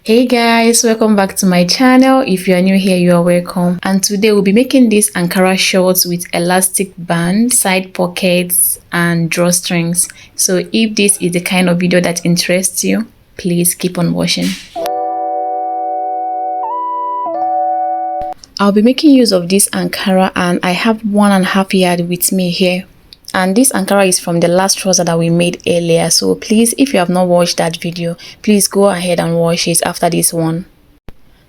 Hey guys, welcome back to my channel. If you are new here, you are welcome. And today we'll be making this Ankara shorts with elastic band, side pockets and drawstrings. So if this is the kind of video that interests you, please keep on watching. I'll be making use of this Ankara and I have 1.5 yard with me here. And this Ankara is from the last trouser that we made earlier, so please, if you have not watched that video, please go ahead and watch it after this one.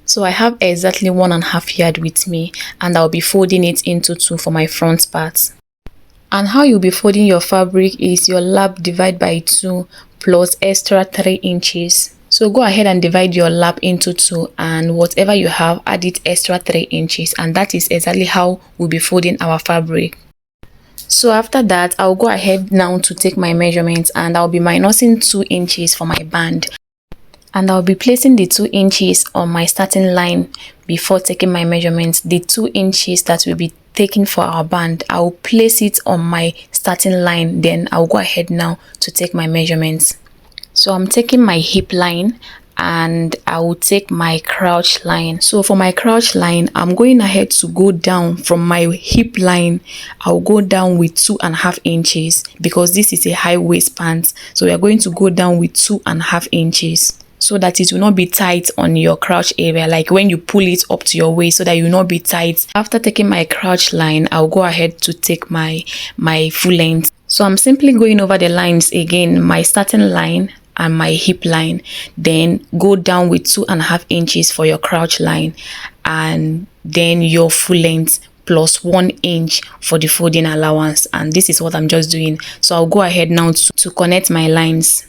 So I have exactly 1.5 yard with me and I'll be folding it into 2 for my front part. And how you'll be folding your fabric is your lap divide by 2 plus extra 3 inches. So go ahead and divide your lap into 2 and whatever you have, add it extra 3 inches, and that is exactly how we'll be folding our fabric. So after that, I'll go ahead now to take my measurements and I'll be minusing 2 inches for my band. And I'll be placing the 2 inches on my starting line before taking my measurements. The 2 inches that will be taken for our band, I'll place it on my starting line. Then I'll go ahead now to take my measurements. So I'm taking my hip line and I will take my crouch line. So for my crouch line, I'm going ahead to go down from my hip line. I'll go down with 2.5 inches because this is a high waistband. So we are going to go down with 2.5 inches so that it will not be tight on your crouch area, like when you pull it up to your waist, so that you will not be tight. After taking my crouch line, I'll go ahead to take my full length. So I'm simply going over the lines again, my starting line and my hip line, then go down with 2.5 inches for your crouch line and then your full length plus 1 inch for the folding allowance. And this is what I'm just doing. So I'll go ahead now to connect my lines.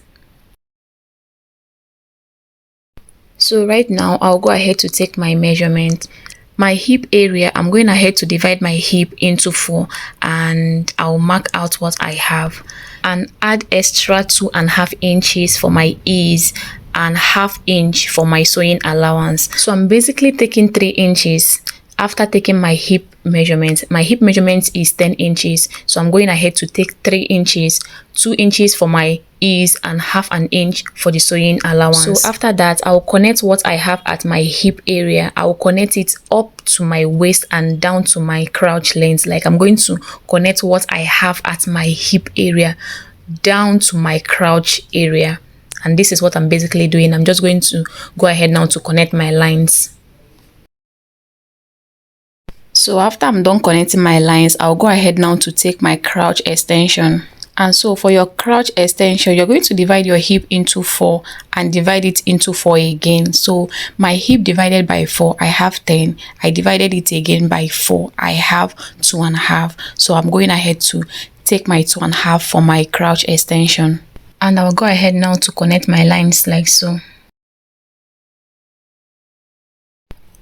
So right now I'll go ahead to take my measurement. My hip area, I'm going ahead to divide my hip into 4 and I'll mark out what I have and add extra 2.5 inches for my ease and 1/2 inch for my sewing allowance. So I'm basically taking 3 inches after taking my hip measurement. My hip measurement is 10 inches, so I'm going ahead to take 3 inches, 2 inches for my ease and 1/2 inch for the sewing allowance. So after that, I'll connect what I have at my hip area. I'll connect it up to my waist and down to my crouch length. Like I'm going to connect what I have at my hip area down to my crouch area, and this is what I'm basically doing. I'm just going to go ahead now to connect my lines. So after I'm done connecting my lines, I'll go ahead now to take my crouch extension. And so for your crouch extension, you're going to divide your hip into 4 and divide it into 4 again. So my hip divided by 4, I have 10. I divided it again by 4, I have 2.5. So I'm going ahead to take my 2.5 for my crouch extension. And I'll go ahead now to connect my lines like so.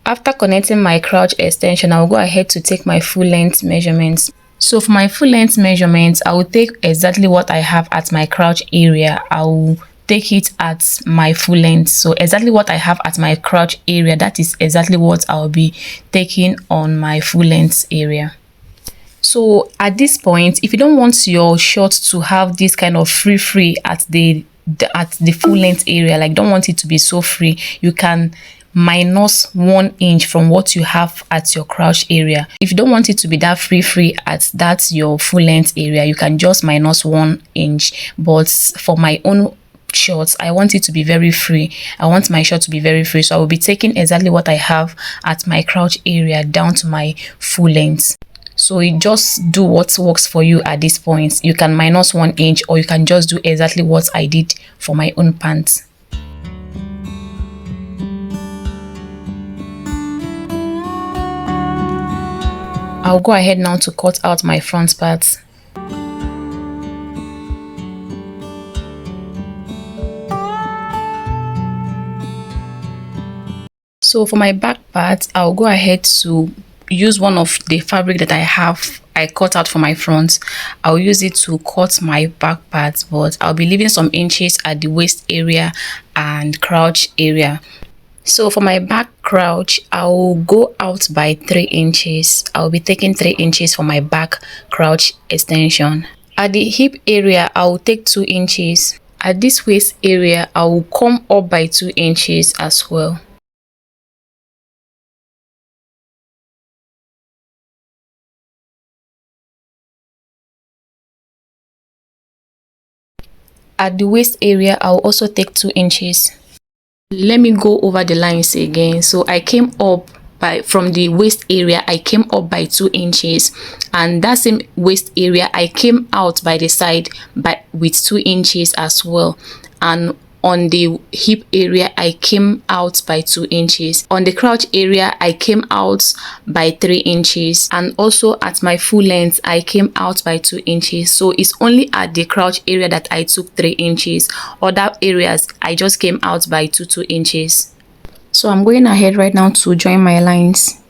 After connecting my crouch extension, I'll go ahead to take my full length measurements. So for my full length measurements, I will take exactly what I have at my crouch area. I will take it at my full length. So exactly what I have at my crouch area, that is exactly what I'll be taking on my full length area. So at this point, if you don't want your short to have this kind of free at the full length area, like don't want it to be so free, you can minus 1 inch from what you have at your crouch area. If you don't want it to be that free at that your full length area, you can just minus 1 inch. But for my own shorts, I want it to be very free. I want my short to be very free, so I will be taking exactly what I have at my crouch area down to my full length. So you just do what works for you at this point. You can minus 1 inch or you can just do exactly what I did for my own pants. I'll go ahead now to cut out my front parts. So for my back part, I'll go ahead to use one of the fabric that I cut out for my front. I'll use it to cut my back part, but I'll be leaving some inches at the waist area and crouch area. So for my back crouch, I'll go out by 3 inches. I'll be taking 3 inches for my back crouch extension. At the hip area, I'll take 2 inches. At this waist area, I will come up by 2 inches as well. At the waist area, I will also take 2 inches. Let me go over the lines again. So I came up from the waist area, I came up by 2 inches, and that same waist area I came out by the side with 2 inches as well, and on the hip area I came out by 2 inches. On the crotch area I came out by 3 inches, and also at my full length I came out by 2 inches. So it's only at the crotch area that I took 3 inches. Other areas I just came out by 2 inches. So I'm going ahead right now to join my lines.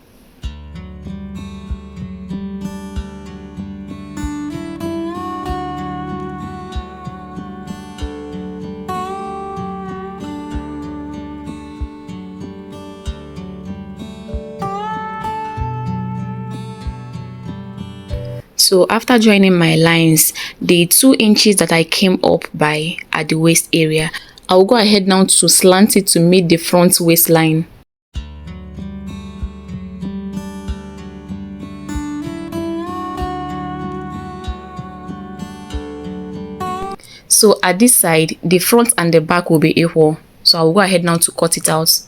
So after joining my lines, the 2 inches that I came up by at the waist area, I'll go ahead now to slant it to meet the front waistline. So at this side, the front and the back will be equal. So I'll go ahead now to cut it out.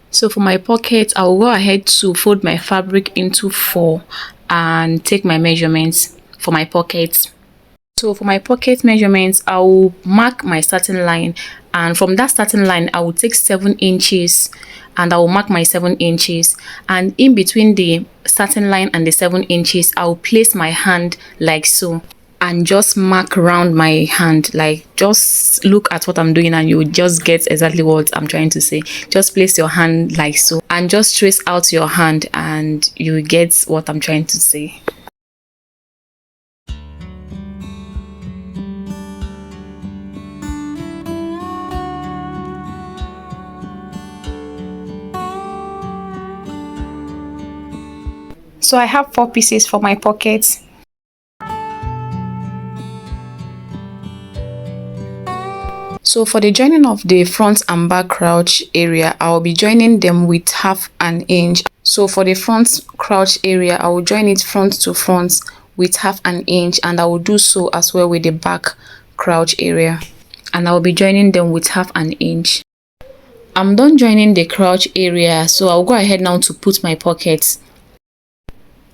So for my pocket, I'll go ahead to fold my fabric into 4 and take my measurements for my pocket. So for my pocket measurements, I will mark my starting line, and from that starting line I will take 7 inches and I will mark my 7 inches, and in between the starting line and the 7 inches I will place my hand like so, and just mark around my hand. Like, just look at what I'm doing and you will just get exactly what I'm trying to say. Just place your hand like so and just trace out your hand and you will get what I'm trying to say. So I have 4 pieces for my pocket. So for the joining of the front and back crouch area, I'll be joining them with 1/2 an inch. So for the front crouch area, I will join it front to front with 1/2 an inch, and I will do so as well with the back crouch area, and I will be joining them with 1/2 an inch. I'm done joining the crouch area, so I'll go ahead now to put my pockets.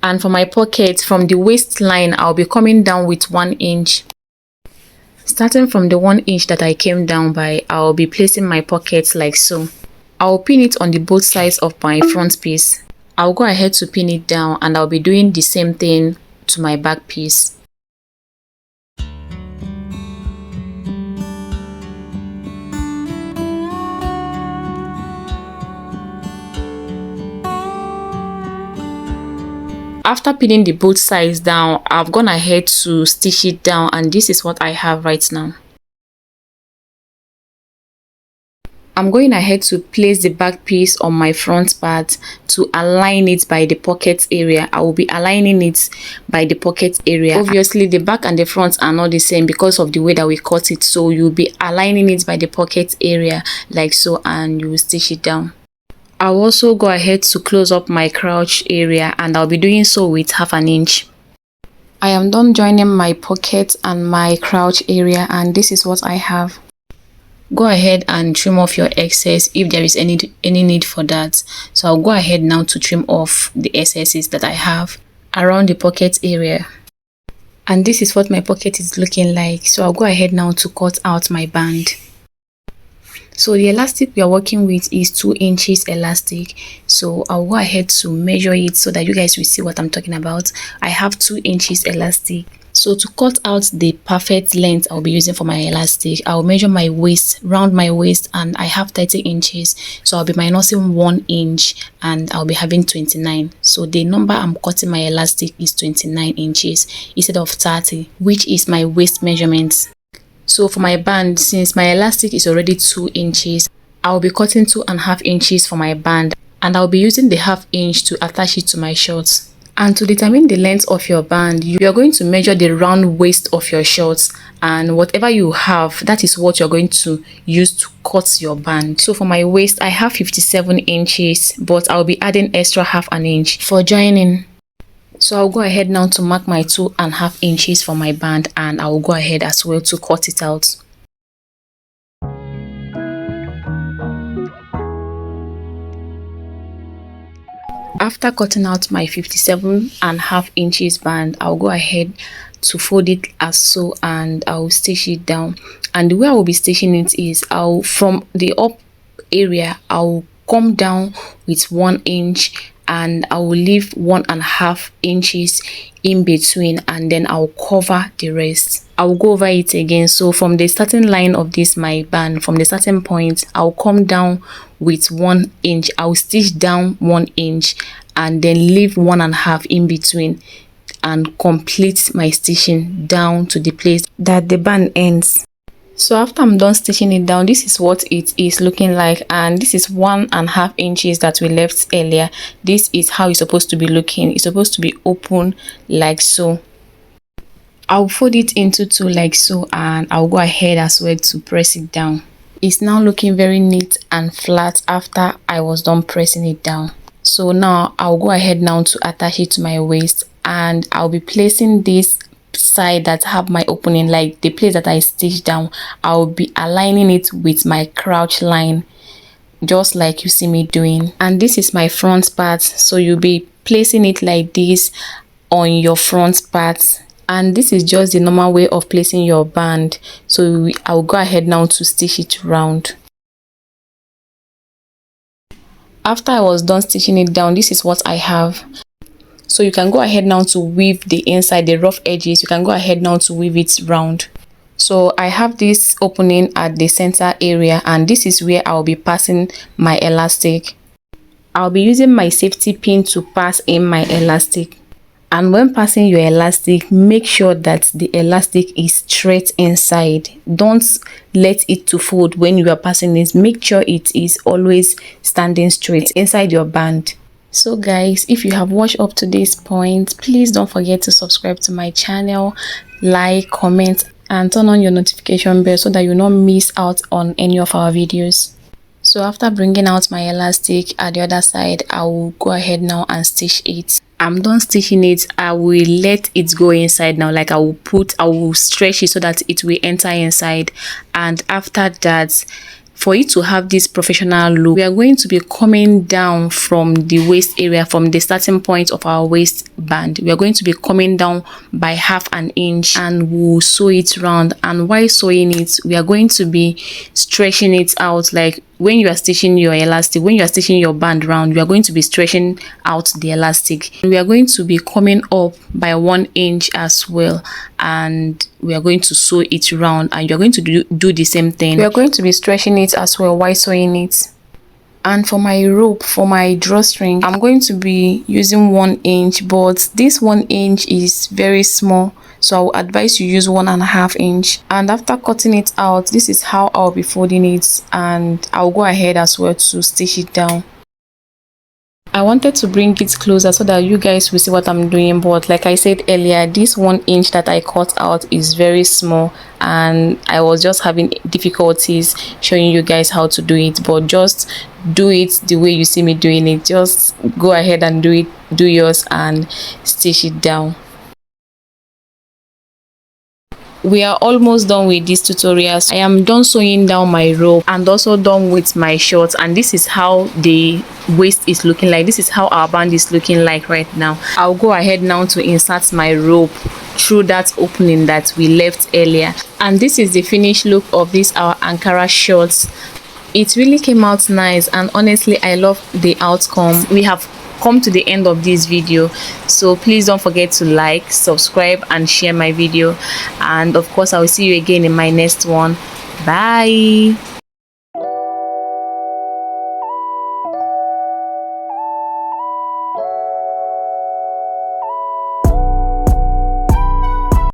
And for my pocket, from the waistline, I'll be coming down with 1 inch. Starting from the 1 inch that I came down by, I'll be placing my pockets like so. I'll pin it on the both sides of my front piece. I'll go ahead to pin it down, and I'll be doing the same thing to my back piece. After pinning the both sides down, I've gone ahead to stitch it down, and this is what I have right now. I'm going ahead to place the back piece on my front part to align it by the pocket area. I will be aligning it by the pocket area. Obviously, the back and the front are not the same because of the way that we cut it, so you'll be aligning it by the pocket area like so, and you will stitch it down. I'll also go ahead to close up my crouch area, and I'll be doing so with 1/2 an inch. I am done joining my pocket and my crouch area, and this is what I have. Go ahead and trim off your excess if there is any need for that. So I'll go ahead now to trim off the excesses that I have around the pocket area. And this is what my pocket is looking like. So I'll go ahead now to cut out my band. So the elastic we are working with is 2 inches elastic. So I'll go ahead to measure it so that you guys will see what I'm talking about. I have 2 inches elastic. So to cut out the perfect length I'll be using for my elastic, I'll measure my waist, round my waist, and I have 30 inches. So I'll be minusing 1 inch and I'll be having 29. So the number I'm cutting my elastic is 29 inches instead of 30, which is my waist measurement. So for my band, since my elastic is already 2 inches, I'll be cutting 2.5 inches for my band, and I'll be using the 1/2 inch to attach it to my shorts. And to determine the length of your band, you are going to measure the round waist of your shorts, and whatever you have, that is what you're going to use to cut your band. So for my waist, I have 57 inches, but I'll be adding extra 1/2 inch for joining. So I'll go ahead now to mark my 2.5 inches for my band, and I'll go ahead as well to cut it out. After cutting out my 57.5 inches band, I'll go ahead to fold it as so, and I'll stitch it down. And the way I will be stitching it is, from the up area, I'll come down with 1 inch and I will leave 1.5 inches in between, and then I'll cover the rest. I'll go over it again. So from the starting line of this my band, from the starting point, I'll come down with 1 inch. I'll stitch down 1 inch and then leave 1.5 in between and complete my stitching down to the place that the band ends. So after I'm done stitching it down, this is what it is looking like, and this is 1.5 inches that we left earlier. This is how it's supposed to be looking. It's supposed to be open like so. I'll fold it into 2 like so, and I'll go ahead as well to press it down. It's now looking very neat and flat after I was done pressing it down. So now I'll go ahead now to attach it to my waist, and I'll be placing this side that have my opening, like the place that I stitched down, I'll be aligning it with my crouch line, just like you see me doing. And this is my front part, so you'll be placing it like this on your front part, and this is just the normal way of placing your band. So I'll go ahead now to stitch it round. After I was done stitching it down, this is what I have. So you can go ahead now to weave the inside, the rough edges. You can go ahead now to weave it round. So I have this opening at the center area, and this is where I'll be passing my elastic. I'll be using my safety pin to pass in my elastic. And when passing your elastic, make sure that the elastic is straight inside. Don't let it to fold when you are passing it. Make sure it is always standing straight inside your band. So guys, if you have watched up to this point, please don't forget to subscribe to my channel, like, comment, and turn on your notification bell so that you not miss out on any of our videos. So after bringing out my elastic at the other side, I will go ahead now and stitch it. I'm done stitching it. I will let it go inside now. Like I will stretch it so that it will enter inside. And after that, for it to have this professional look, we are going to be coming down from the waist area, from the starting point of our waistband. We are going to be coming down by 1/2 inch, and we'll sew it round. And while sewing it, we are going to be stretching it out. Like when you are stitching your elastic, when you are stitching your band round, you are going to be stretching out the elastic. We are going to be coming up by 1 inch as well, and we are going to sew it round, and you are going to do the same thing. We are going to be stretching it as well while sewing it. And for my rope, for my drawstring, I'm going to be using 1 inch, but this 1 inch is very small, so I will advise you use 1.5 inch. And after cutting it out, this is how I'll be folding it, and I'll go ahead as well to stitch it down. I wanted to bring it closer so that you guys will see what I'm doing, but like I said earlier, this 1 inch that I cut out is very small, and I was just having difficulties showing you guys how to do it. But just do it the way you see me doing it. Just go ahead and do yours and stitch it down. We are almost done with this tutorial. I am done sewing down my rope and also done with my shorts, and this is how the waist is looking like. This is how our band is looking like right now. I'll go ahead now to insert my rope through that opening that we left earlier, and this is the finished look of this our Ankara shorts. It really came out nice, and honestly I love the outcome. We have come to the end of this video. So please don't forget to like, subscribe and share my video, and of course I will see you again in my next one. Bye.